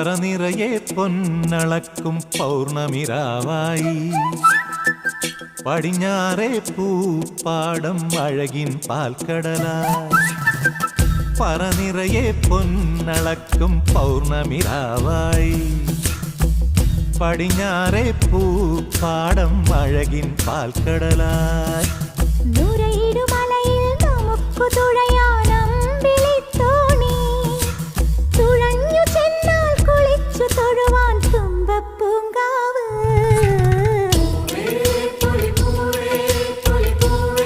പറനിറയെ പൊന്നളക്കും പൗർണമിരാവായി പടിഞ്ഞാറേ പൂപ്പാടം അഴകിൻ പാൽക്കടലായി പറനിറയെ പൊന്നളക്കും പൗർണമിരാവായി പടിഞ്ഞാറേ പൂപ്പാടം അഴകിൻ പാൽക്കടലായി